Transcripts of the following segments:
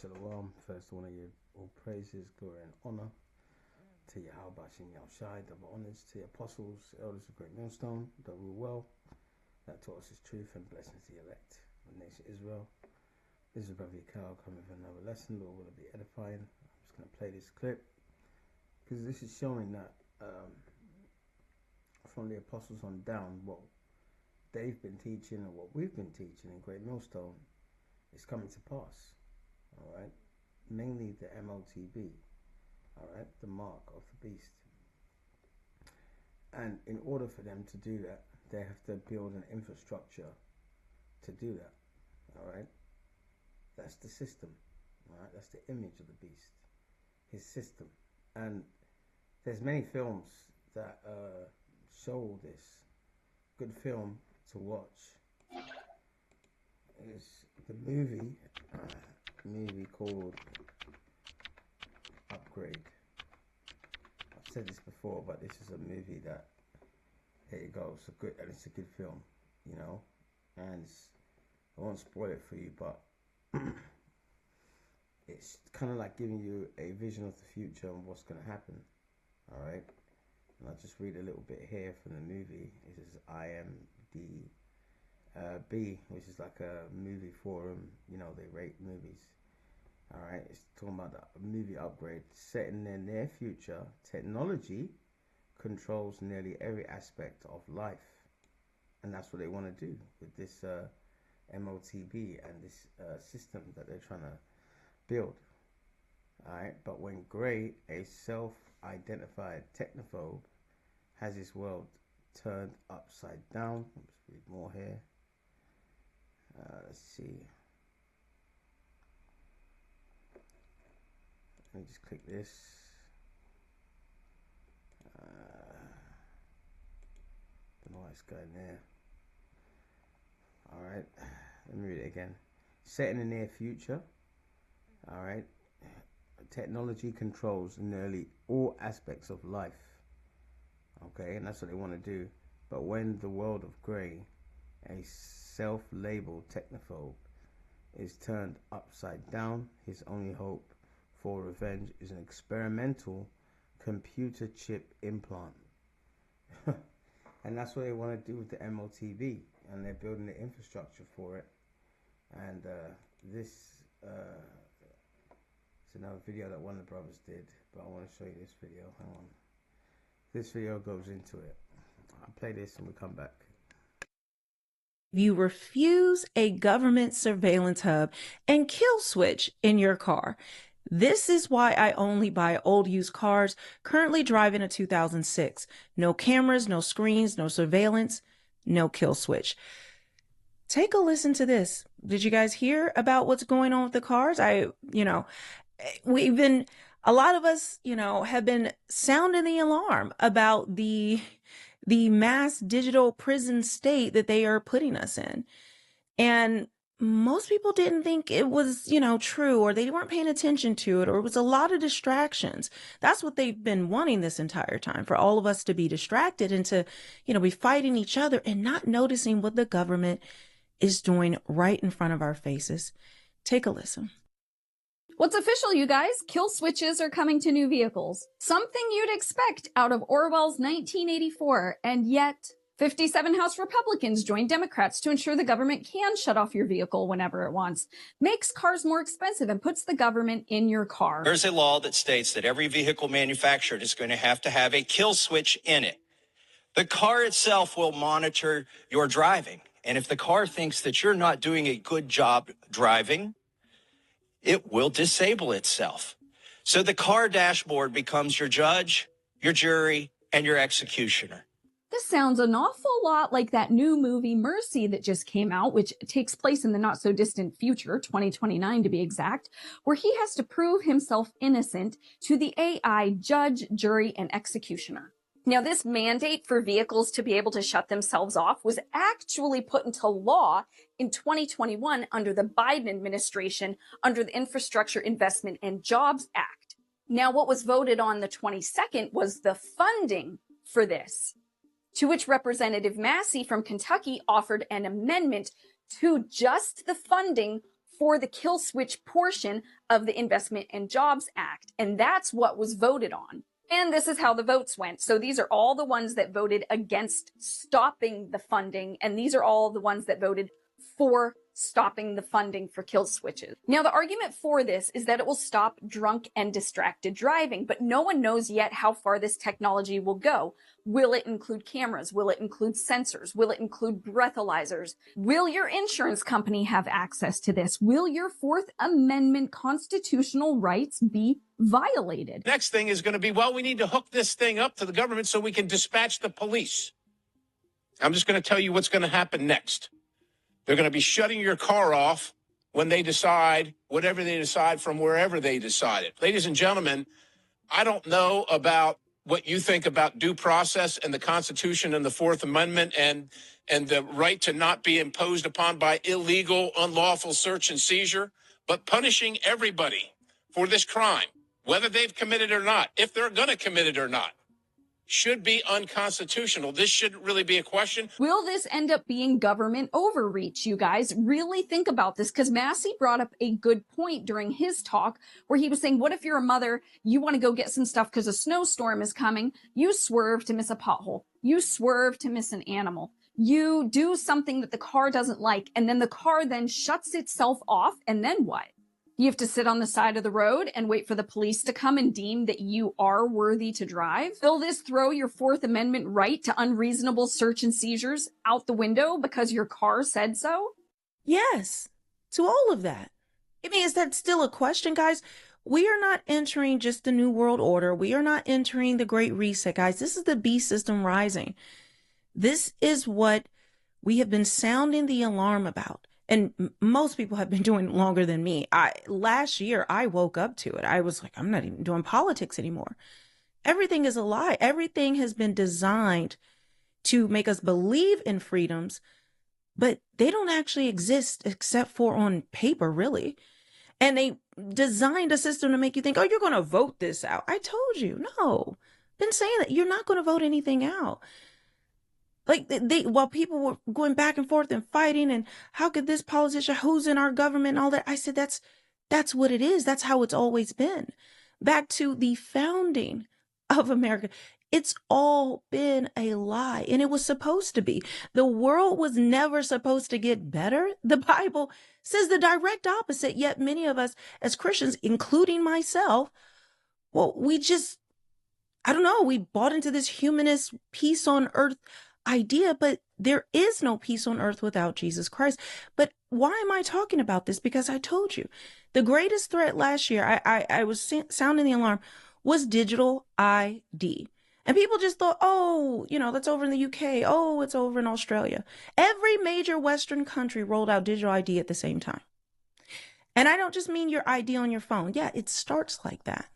Shalom. First, I want to give all praises, glory, and honor to Yahweh Shem Yahushai, double honors to the apostles, elders of Great Millstone, that rule well, that taught us his truth, and blessings to the elect of the nation Israel. This is Brother Yakal coming with another lesson. Lord, will it be edifying? I'm just going to play this clip because this is showing that from the apostles on down, what they've been teaching and what we've been teaching in Great Millstone is coming to pass. All right, mainly the MOTB, all right, the mark of the beast. And in order for them to do that, they have to build an infrastructure to do that. All right, that's the system. All right, that's the image of the beast, his system. And there's many films that show this. Good film to watch is the movie called Upgrade. I've said this before, but this is a movie that, there you go, it's a good film, you know, and I won't spoil it for you, but it's kind of like giving you a vision of the future and what's going to happen. All right, and I'll just read a little bit here from the movie. This is IMDb, which is like a movie forum, you know, they rate movies. All right, it's talking about the movie Upgrade. Set in the near future, technology controls nearly every aspect of life, and that's what they want to do with this MOTB and this system that they're trying to build. All right, but when Gray, a self-identified technophobe, has his world turned upside down. Let's read more here. Let's see. Let me just click this. Don't know why it's going there. Alright, let me read it again. Set in the near future. Alright. Technology controls nearly all aspects of life. Okay, and that's what they want to do. But when the world of Grey, a self-labeled technophobe, is turned upside down, his only hope for revenge is an experimental computer chip implant. And that's what they want to do with the MOTB, and they're building the infrastructure for it. And this is another video that one of the brothers did, but I want to show you this video. Hang on. This video goes into it. I'll play this and we'll come back. You refuse a government surveillance hub and kill switch in your car. This is why I only buy old used cars, currently driving a 2006. No cameras, no screens, no surveillance, no kill switch. Take a listen to this. Did you guys hear about what's going on with the cars? A lot of us, have been sounding the alarm about the mass digital prison state that they are putting us in. And most people didn't think it was, true, or they weren't paying attention to it, or it was a lot of distractions. That's what they've been wanting this entire time, for all of us to be distracted and to, be fighting each other and not noticing what the government is doing right in front of our faces. Take a listen. What's official, you guys? Kill switches are coming to new vehicles. Something you'd expect out of Orwell's 1984, and yet 57 House Republicans joined Democrats to ensure the government can shut off your vehicle whenever it wants, makes cars more expensive, and puts the government in your car. There's a law that states that every vehicle manufactured is going to have a kill switch in it. The car itself will monitor your driving, and if the car thinks that you're not doing a good job driving, it will disable itself. So the car dashboard becomes your judge, your jury, and your executioner. This sounds an awful lot like that new movie Mercy that just came out, which takes place in the not so distant future, 2029 to be exact, where he has to prove himself innocent to the AI judge, jury, and executioner. Now, this mandate for vehicles to be able to shut themselves off was actually put into law in 2021 under the Biden administration, under the Infrastructure Investment and Jobs Act. Now, what was voted on the 22nd was the funding for this, to which Representative Massey from Kentucky offered an amendment to just the funding for the kill switch portion of the Investment and Jobs Act. And that's what was voted on. And this is how the votes went. So these are all the ones that voted against stopping the funding. And these are all the ones that voted for stopping the funding for kill switches. Now, the argument for this is that it will stop drunk and distracted driving, but no one knows yet how far this technology will go. Will it include cameras? Will it include sensors? Will it include breathalyzers? Will your insurance company have access to this? Will your Fourth Amendment constitutional rights be violated? Next thing is going to be, well, we need to hook this thing up to the government so we can dispatch the police. I'm just going to tell you what's going to happen next. They're going to be shutting your car off when they decide, whatever they decide from wherever they decide it. Ladies and gentlemen, I don't know about what you think about due process and the Constitution and the Fourth Amendment and the right to not be imposed upon by illegal, unlawful search and seizure, but punishing everybody for this crime, whether they've committed it or not, if they're going to commit it or not, should be unconstitutional. This shouldn't really be a question. Will this end up being government overreach, you guys? Really think about this, because Massey brought up a good point during his talk where he was saying, what if you're a mother, you want to go get some stuff because a snowstorm is coming, you swerve to miss a pothole, you swerve to miss an animal, you do something that the car doesn't like, and then the car then shuts itself off, and then what? You have to sit on the side of the road and wait for the police to come and deem that you are worthy to drive? Will this throw your Fourth Amendment right to unreasonable search and seizures out the window because your car said so? Yes, to all of that. I mean, is that still a question, guys? We are not entering just the New World Order. We are not entering the Great Reset, guys. This is the beast system rising. This is what we have been sounding the alarm about. And most people have been doing it longer than me. Last year, I woke up to it. I was like, I'm not even doing politics anymore. Everything is a lie. Everything has been designed to make us believe in freedoms, but they don't actually exist except for on paper, really. And they designed a system to make you think, oh, you're going to vote this out. I told you, no. Been saying that you're not going to vote anything out. Like while people were going back and forth and fighting and how could this politician, who's in our government and all that, I said, that's what it is. That's how it's always been. Back to the founding of America. It's all been a lie, and it was supposed to be. The world was never supposed to get better. The Bible says the direct opposite, yet many of us as Christians, including myself, well, I don't know, we bought into this humanist peace on earth idea, but there is no peace on earth without Jesus Christ. But why am I talking about this? Because I told you, the greatest threat last year, I was sounding the alarm, was digital ID. And people just thought, oh, that's over in the UK. Oh, it's over in Australia. Every major Western country rolled out digital ID at the same time. And I don't just mean your ID on your phone. Yeah, it starts like that.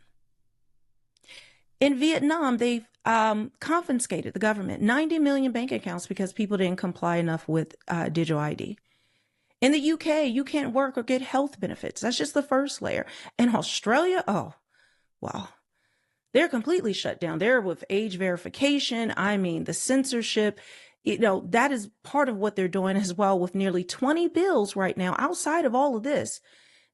In Vietnam, they've confiscated, the government, 90 million bank accounts because people didn't comply enough with digital ID. In the UK, you can't work or get health benefits. That's just the first layer. In Australia, oh, wow. They're completely shut down. They're with age verification. I mean, the censorship, that is part of what they're doing as well, with nearly 20 bills right now outside of all of this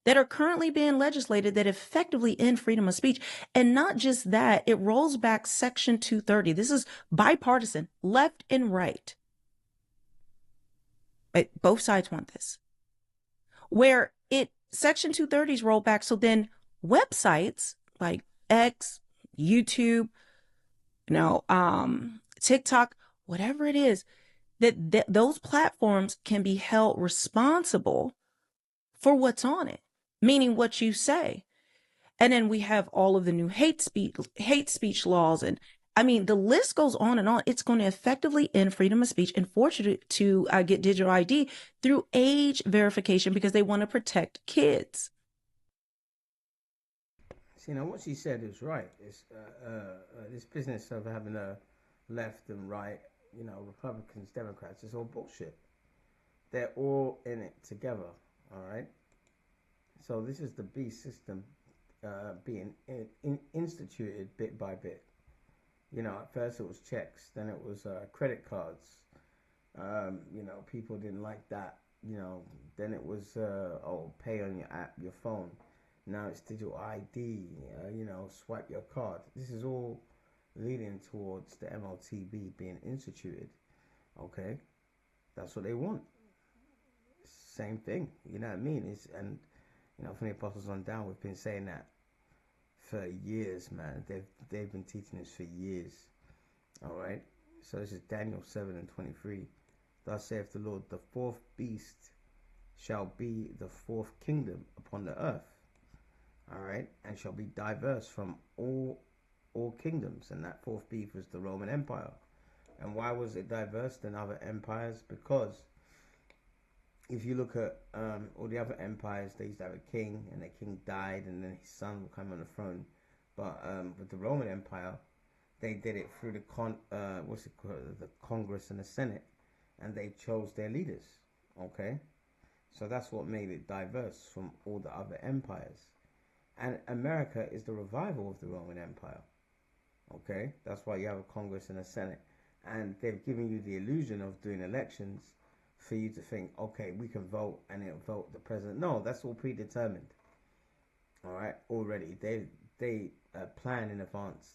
that are currently being legislated that effectively end freedom of speech. And not just that, it rolls back Section 230. This is bipartisan, left and right. But both sides want this. Where Section 230 is rolled back, so then websites like X, YouTube, TikTok, whatever it is, that those platforms can be held responsible for what's on it, meaning what you say. And then we have all of the new hate speech laws. And I mean, the list goes on and on. It's going to effectively end freedom of speech and force you to get digital ID through age verification because they want to protect kids. See, now what she said is right. It's this business of having a left and right, Republicans, Democrats, it's all bullshit. They're all in it together. All right. So this is the beast system being instituted bit by bit. At first it was checks, then it was credit cards. People didn't like that. you know, then it was pay on your app, your phone. Now it's digital ID. You know, swipe your card. This is all leading towards the MLTB being instituted. Okay, that's what they want. Same thing. You know what I mean? And you know, from the apostles on down, we've been saying that for years, man. They've been teaching this for years. All right. So this is Daniel 7:23. Thus saith the Lord, the fourth beast shall be the fourth kingdom upon the earth. All right, and shall be diverse from all kingdoms. And that fourth beast was the Roman Empire. And why was it diverse than other empires? Because if you look at all the other empires, they used to have a king, and the king died, and then his son would come on the throne. But with the Roman Empire, they did it through the Congress and the Senate, and they chose their leaders. Okay, so that's what made it diverse from all the other empires. And America is the revival of the Roman Empire. Okay, that's why you have a Congress and a Senate, and they've given you the illusion of doing elections for you to think, okay, we can vote and it'll vote the president. No, that's all predetermined. All right, already they plan in advance.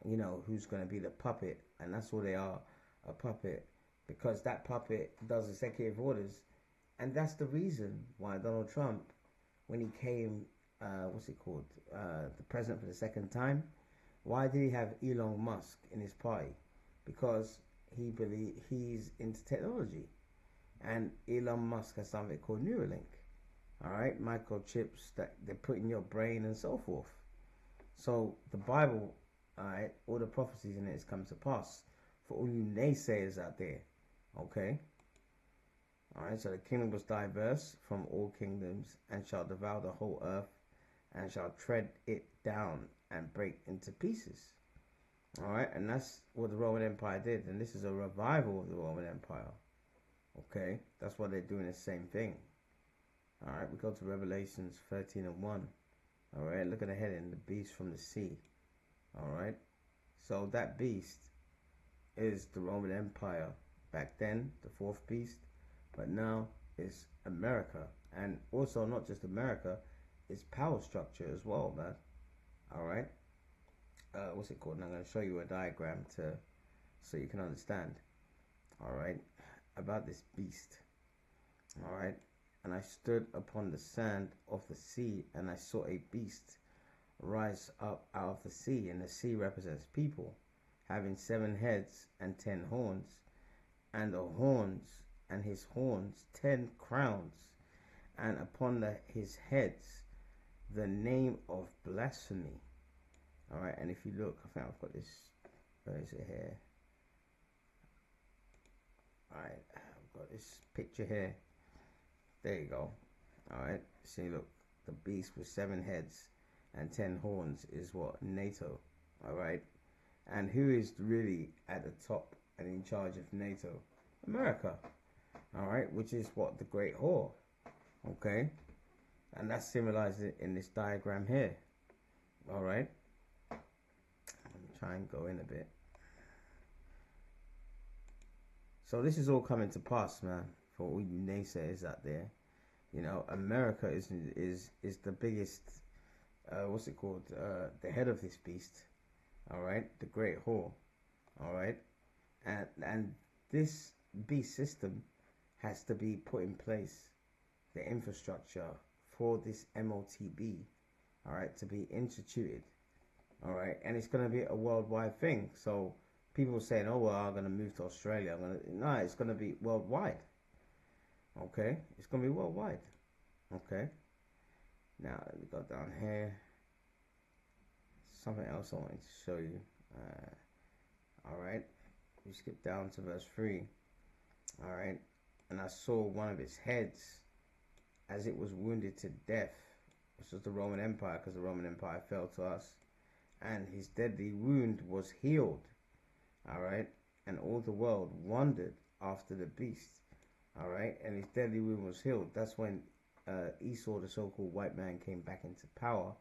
You know who's going to be the puppet, and that's all they are, a puppet, because that puppet does executive orders, and that's the reason why Donald Trump, when he came, the president for the second time, why did he have Elon Musk in his party? Because he's into technology. And Elon Musk has something called Neuralink. All right, microchips that they put in your brain and so forth. So the Bible, all right, all the prophecies in it has come to pass for all you naysayers out there. Okay. All right, so the kingdom was diverse from all kingdoms, and shall devour the whole earth, and shall tread it down and break into pieces. All right, and that's what the Roman Empire did, and this is a revival of the Roman Empire. Okay, that's why they're doing the same thing. All right, we go to Revelations 13:1. All right, look at the heading, the beast from the sea. All right, so that beast is the Roman Empire back then, the fourth beast, but now it's America, and also not just America, it's power structure as well, man. All right, what's it called? And I'm going to show you a diagram so you can understand. All right, about this beast. All right, and I stood upon the sand of the sea, and I saw a beast rise up out of the sea, and the sea represents people, having 7 heads and 10 horns, and his horns 10 crowns, and upon his heads the name of blasphemy. All right, and if you look, I think I've got this. Where is it here? All right, I've got this picture here. There you go. All right, see, look, the beast with 7 heads and 10 horns is what? NATO. All right, and who is really at the top and in charge of NATO? America. All right, which is what? The Great Whore. Okay, and that's symbolized in this diagram here. All right, let me try and go in a bit. So this is all coming to pass, man, for all you naysayers out there. You know, America is the biggest, the head of this beast. All right, the Great Whore. All right, and this beast system has to be put in place, the infrastructure for this MOTB, all right, to be instituted. All right, and it's going to be a worldwide thing. So people saying, oh, well, I'm going to move to Australia. No, it's going to be worldwide. Okay, it's going to be worldwide. Okay, now let me go down here. Something else I wanted to show you. All right, we skip down to verse 3. All right, and I saw one of its heads as it was wounded to death. This was the Roman Empire, because the Roman Empire fell to us, and his deadly wound was healed. All right, and all the world wondered after the beast. All right, and his deadly wound was healed. That's when Esau, the so-called white man, came back into power.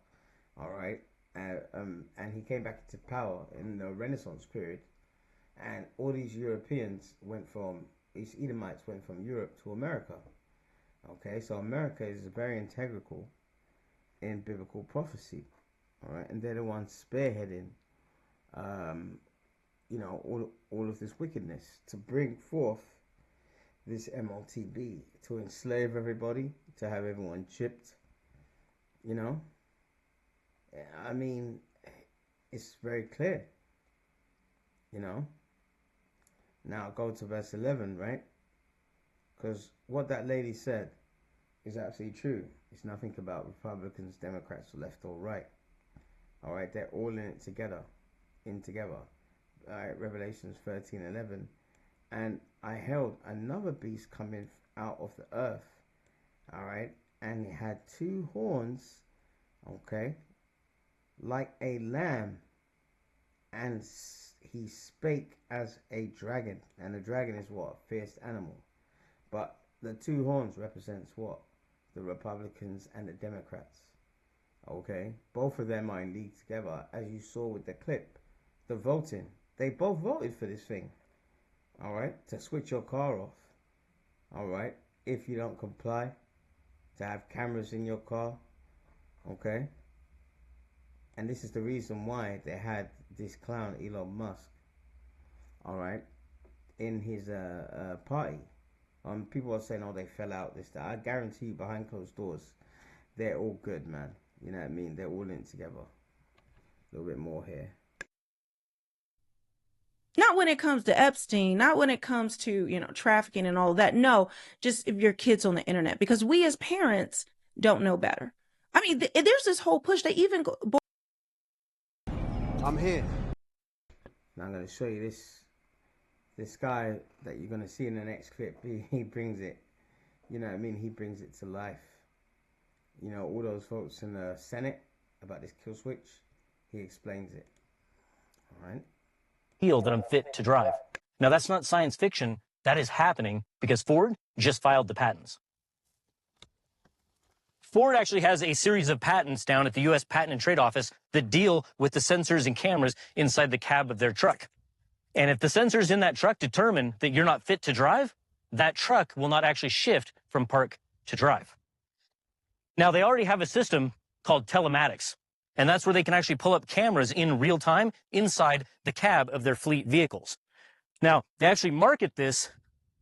All right, and he came back into power in the Renaissance period, and all these Europeans went from, these Edomites went from Europe to America. Okay, so America is very integral in biblical prophecy. All right, and they're the ones spearheading, um, all of this wickedness to bring forth this MLTB, to enslave everybody, to have everyone chipped. You know, I mean, it's very clear. You know. Now go to verse 11, right? Because what that lady said is absolutely true. It's nothing about Republicans, Democrats, left or right. All right, they're all in it together, together. All right, Revelations 13:11, and I held another beast coming out of the earth. All right, and it had two horns. Okay, like a lamb, and he spake as a dragon, and a dragon is what? A fierce animal. But the two horns represents what? The Republicans and the Democrats. Okay, both of them are in league together, as you saw with the clip. The voting, they both voted for this thing. All right, to switch your car off. All right, if you don't comply, to have cameras in your car. Okay, and this is the reason why they had this clown Elon Musk, all right, in his party. People are saying, oh, they fell out, this, that. I guarantee you, behind closed doors, they're all good, man. You know what I mean? They're all in together. A little bit more here. Not when it comes to Epstein, not when it comes to, trafficking and all of that. No, just if your kid's on the internet, because we as parents don't know better. I mean, there's this whole push. They even go. I'm here. Now I'm going to show you this guy that you're going to see in the next clip. He brings it, you know what I mean? He brings it to life. You know, all those votes in the Senate about this kill switch, he explains it. All right. Feel that I'm fit to drive. Now, that's not science fiction. That is happening because Ford just filed the patents. Ford actually has a series of patents down at the U.S. Patent and Trade Office that deal with the sensors and cameras inside the cab of their truck. And if the sensors in that truck determine that you're not fit to drive, that truck will not actually shift from park to drive. Now, they already have a system called telematics, and that's where they can actually pull up cameras in real time inside the cab of their fleet vehicles. Now, they actually market this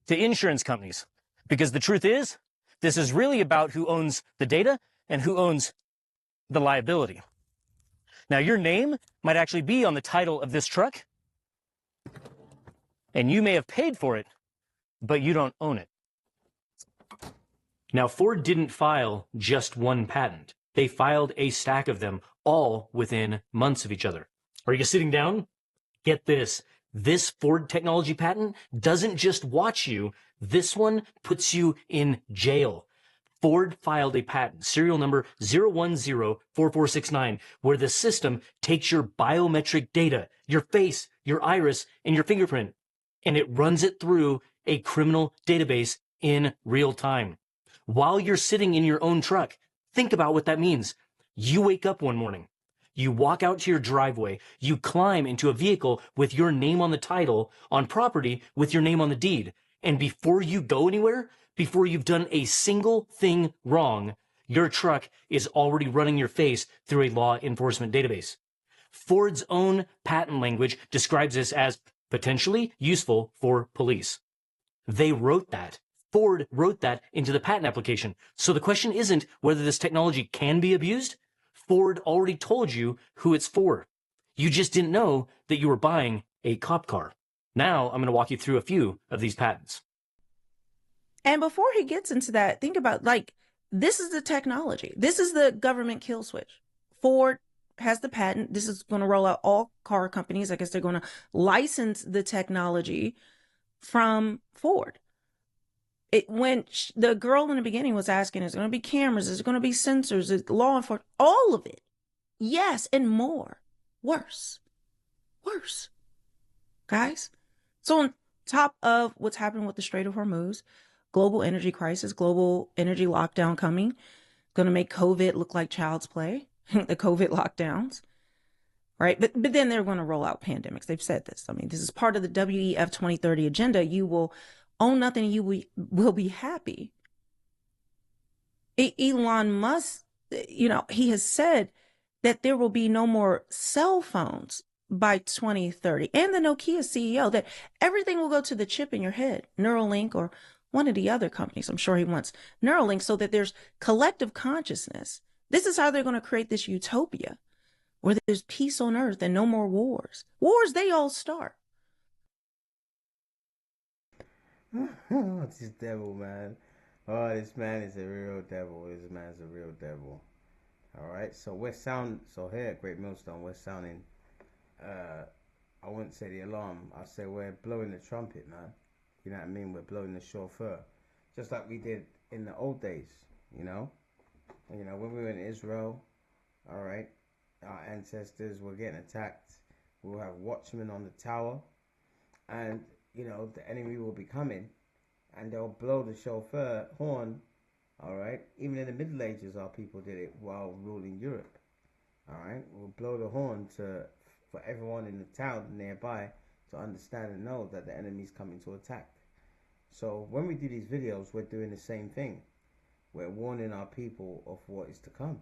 to insurance companies because the truth is, this is really about who owns the data and who owns the liability. Now, your name might actually be on the title of this truck, and you may have paid for it, but you don't own it. Now, Ford didn't file just one patent. They filed a stack of them, all within months of each other. Are you sitting down? Get this. This Ford technology patent doesn't just watch you. This one puts you in jail. Ford filed a patent, serial number 0104469, where the system takes your biometric data, your face, your iris, and your fingerprint, and it runs it through a criminal database in real time. While you're sitting in your own truck, think about what that means. You wake up one morning, you walk out to your driveway, you climb into a vehicle with your name on the title, on property with your name on the deed, and before you go anywhere, before you've done a single thing wrong, your truck is already running your face through a law enforcement database. Ford's own patent language describes this as potentially useful for police. They wrote that. Ford wrote that into the patent application. So the question isn't whether this technology can be abused. Ford already told you who it's for. You just didn't know that you were buying a cop car. Now I'm going to walk you through a few of these patents. And before he gets into that, think about, this is the technology. This is the government kill switch. Ford has the patent. This is going to roll out all car companies. I guess they're going to license the technology from Ford. When the girl in the beginning was asking, is it going to be cameras? Is it going to be sensors? Is it law enforcement? All of it. Yes, and more. Worse. Guys. So on top of what's happening with the Strait of Hormuz, global energy crisis, global energy lockdown coming, going to make COVID look like child's play, the COVID lockdowns, right? But then they're going to roll out pandemics. They've said this. I mean, this is part of the WEF 2030 agenda. You will own nothing, you will be happy. Elon Musk, he has said that there will be no more cell phones by 2030. And the Nokia CEO, that everything will go to the chip in your head, Neuralink or one of the other companies. I'm sure he wants Neuralink, so that there's collective consciousness. This is how they're going to create this utopia where there's peace on earth and no more wars. Wars, they all start. This devil, man. Oh, this man is a real devil. This man's a real devil. All right. So so here at Great Millstone, we're sounding, I wouldn't say the alarm. I say we're blowing the trumpet, man. You know what I mean? We're blowing the shofar. Just like we did in the old days, you know? When we were in Israel, all right, our ancestors were getting attacked. We'll have watchmen on the tower, and the enemy will be coming, and they'll blow the shofar horn. All right, even in the Middle Ages, our people did it while ruling Europe. All right, we'll blow the horn for everyone in the town nearby to understand and know that the enemy's coming to attack. So when we do these videos, we're doing the same thing. We're warning our people of what is to come.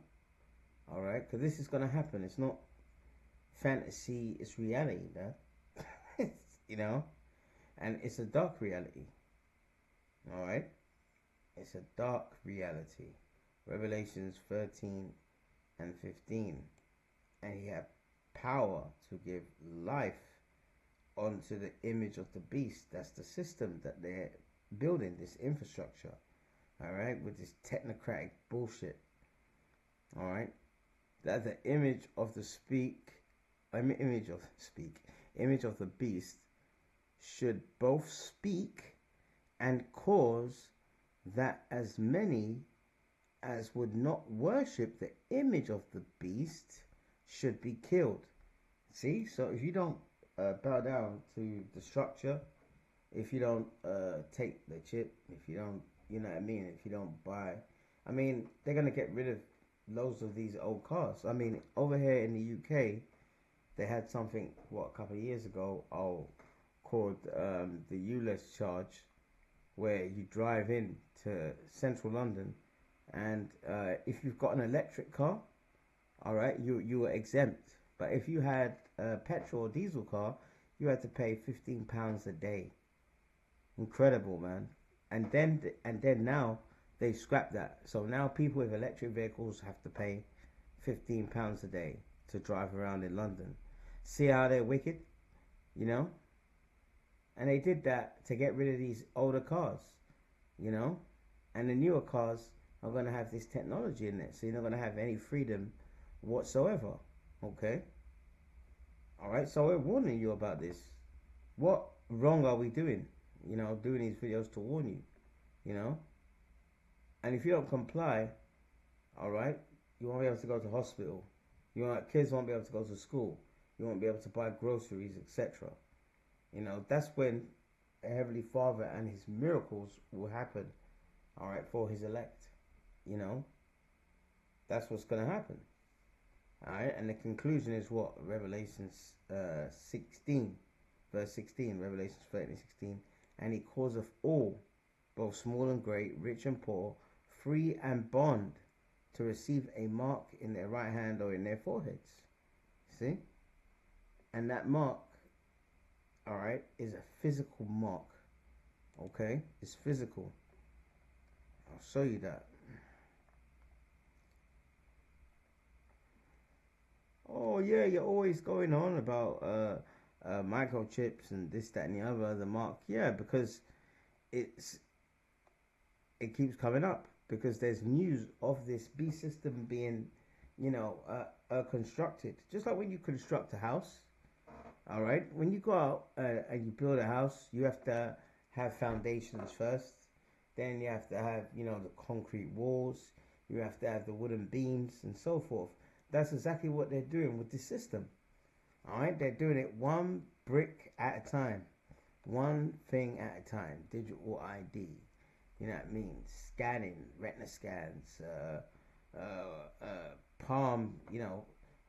All right, because this is going to happen. It's not fantasy, it's reality, man. And it's a dark reality. All right, it's a dark reality. Revelations 13 and 15. And he had power to give life onto the image of the beast. That's the system that they're building, this infrastructure. All right, with this technocratic bullshit. All right, that the image of the image of the beast should both speak and cause that as many as would not worship the image of the beast should be killed. See, so if you don't bow down to the structure, if you don't take the chip, if you don't, you know what I mean, if you don't buy, I mean, they're going to get rid of loads of these old cars. I mean, over here in the UK, they had something, a couple of years ago, called the ESAU'S charge, where you drive in to central London, and if you've got an electric car, all right, you were exempt. But if you had a petrol or diesel car, you had to pay £15 a day. Incredible, man. And then now they scrapped that. So now people with electric vehicles have to pay £15 a day to drive around in London. See how they're wicked, And they did that to get rid of these older cars, And the newer cars are going to have this technology in it, so you're not going to have any freedom whatsoever. Okay? All right, so we're warning you about this. What wrong are we doing? Doing these videos to warn you, And if you don't comply, all right, you won't be able to go to hospital. Kids won't be able to go to school. You won't be able to buy groceries, etc. That's when the Heavenly Father and his miracles will happen, all right, for his elect. That's what's going to happen. All right, and the conclusion is what? Revelations 16, verse 16, Revelations 13:16. And he causeth all, both small and great, rich and poor, free and bond, to receive a mark in their right hand or in their foreheads. See? And that mark, all right, is a physical mark. Okay? It's physical. I'll show you that. Oh, yeah, you're always going on about microchips and this, that, and the other, the mark. Yeah, because it keeps coming up. Because there's news of this beast system being, constructed. Just like when you construct a house, all right? When you go out and you build a house, you have to have foundations first. Then you have to have, the concrete walls. You have to have the wooden beams and so forth. That's exactly what they're doing with this system. All right? They're doing it one brick at a time. One thing at a time. Digital ID. You know what I mean? Scanning, retina scans, palm,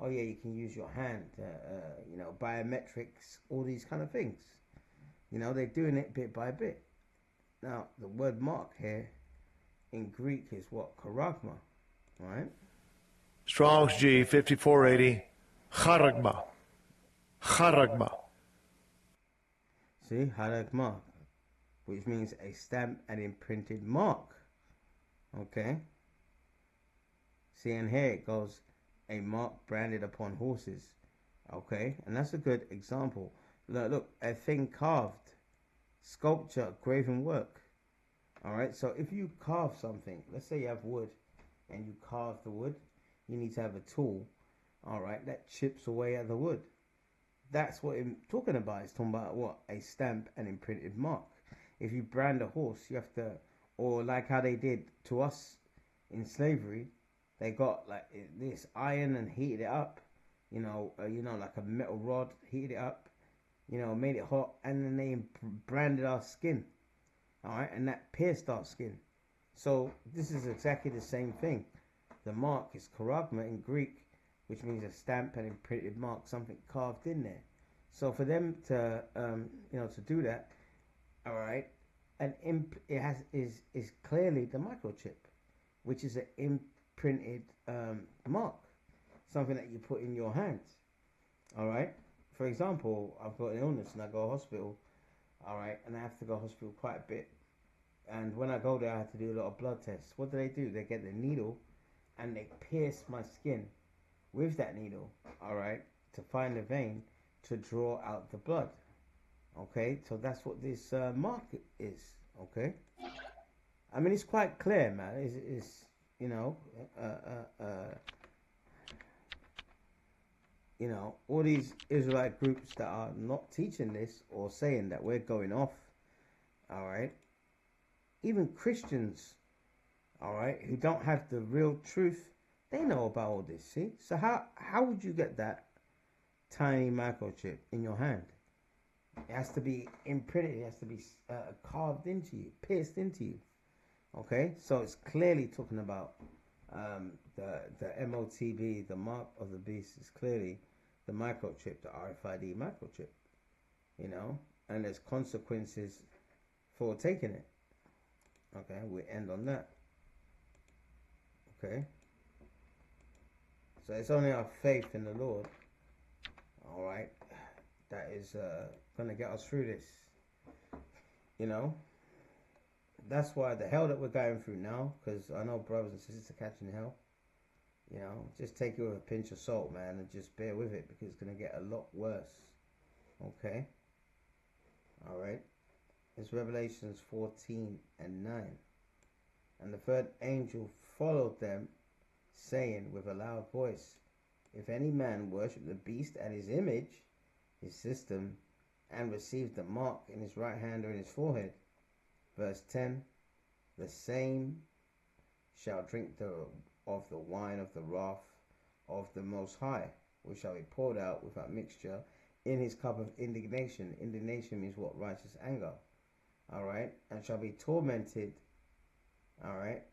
oh yeah, you can use your hand, biometrics, all these kind of things. They're doing it bit by bit. Now, the word mark here, in Greek is what? Charagma, right? Strong's G 5480. Charagma. Charagma. See, charagma, which means a stamp and imprinted mark. Okay. See, and here it goes, a mark branded upon horses. Okay, and that's a good example. Look, a thing carved, sculpture, graven work. All right, so if you carve something, let's say you have wood and you carve the wood, you need to have a tool, all right, that chips away at the wood. That's what I'm talking about. It's talking about what? A stamp and imprinted mark. If you brand a horse, you have to, or like how they did to us in slavery, they got like this iron and heated it up, like a metal rod, heated it up, made it hot, and then they branded our skin. All right, and that pierced our skin. So this is exactly the same thing. The mark is charagma in Greek, which means a stamp and imprinted mark, something carved in there. So for them to, to do that, all right, and is clearly the microchip, which is an imprinted mark, something that you put in your hands. All right. For example, I've got an illness and I go to hospital. All right, and I have to go to hospital quite a bit. And when I go there, I have to do a lot of blood tests. What do? They get the needle and they pierce my skin with that needle, all right, to find the vein to draw out the blood. Okay, so that's what this mark is. Okay, I mean, it's quite clear, man. It's all these Israelite groups that are not teaching this or saying that we're going off, all right, even Christians, all right, who don't have the real truth, they know about all this, see? So how would you get that tiny microchip in your hand? It has to be imprinted, it has to be carved into you, pierced into you, okay? So it's clearly talking about the MOTB, the mark of the beast, is clearly the microchip, the RFID microchip, and there's consequences for taking it. Okay, we end on that. Okay, so it's only our faith in the Lord, all right, that is gonna get us through this. That's why the hell that we're going through now, because I know brothers and sisters are catching hell. Just take it with a pinch of salt, man, and just bear with it, because it's gonna get a lot worse. Okay, all right. It's Revelations 14:9. And the third angel followed them, saying with a loud voice, if any man worship the beast and his image, his system, and receive the mark in his right hand or in his forehead. Verse 10, the same shall drink of the wine of the wrath of the Most High, which shall be poured out without mixture in his cup of indignation. Indignation means what? Righteous anger. All right, and shall be tormented, all right,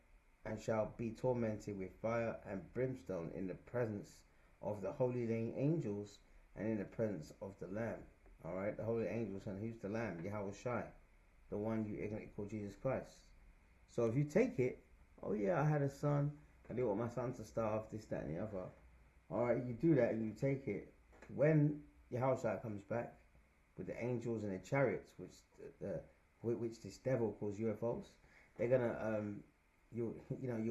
and shall be tormented with fire and brimstone in the presence of the holy angels and in the presence of the Lamb. All right, the holy angels, and who's the Lamb? Yahweh Shai, the one you ignorantly call Jesus Christ. So if you take it, oh yeah, I had a son, I didn't want my son to starve, this, that, and the other. All right, you do that and you take it. When Yahweh Shai comes back with the angels and the chariots, which this devil calls UFOs, they're gonna you'll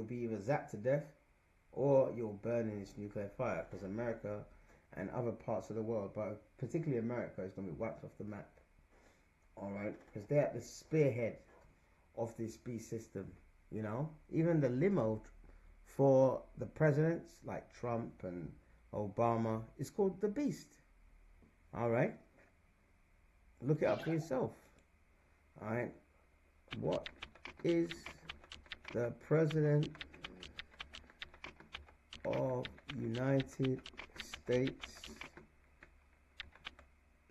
be either zapped to death or you'll burn in this nuclear fire, because America and other parts of the world, but particularly America, is gonna be wiped off the map. All right, because they're at the spearhead of this beast system. Even the limo for the presidents like Trump and Obama is called the Beast. All right, look it up for yourself. All right, what is the president of United States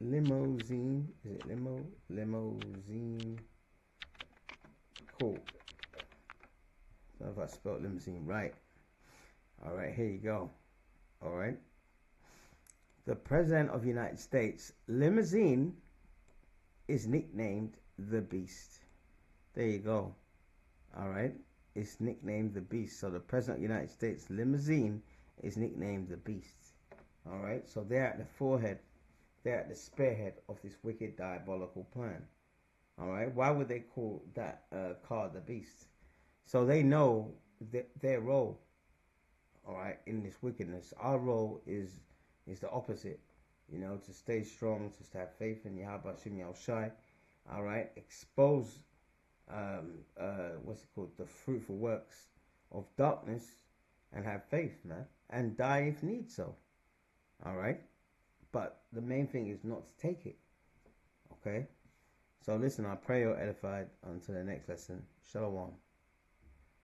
limousine? Is it limousine? Cool. I don't know if I spelled limousine right. All right, here you go. All right. The president of United States limousine is nicknamed the Beast. There you go. All right. is nicknamed the Beast. So the President of the United States limousine is nicknamed the Beast. All right, so they're at the forehead, they're at the spearhead of this wicked, diabolical plan. All right, why would they call that car the Beast? So they know their role, all right, in this wickedness. Our role is the opposite, you know, to stay strong, to have faith in Yahweh Shem Yahushai, all right, expose, what's it called, the fruitful works of darkness, and have faith, man, and die if need so, all right. But the main thing is not to take it, okay. So listen, I pray you're edified. Until the next lesson. Shalom.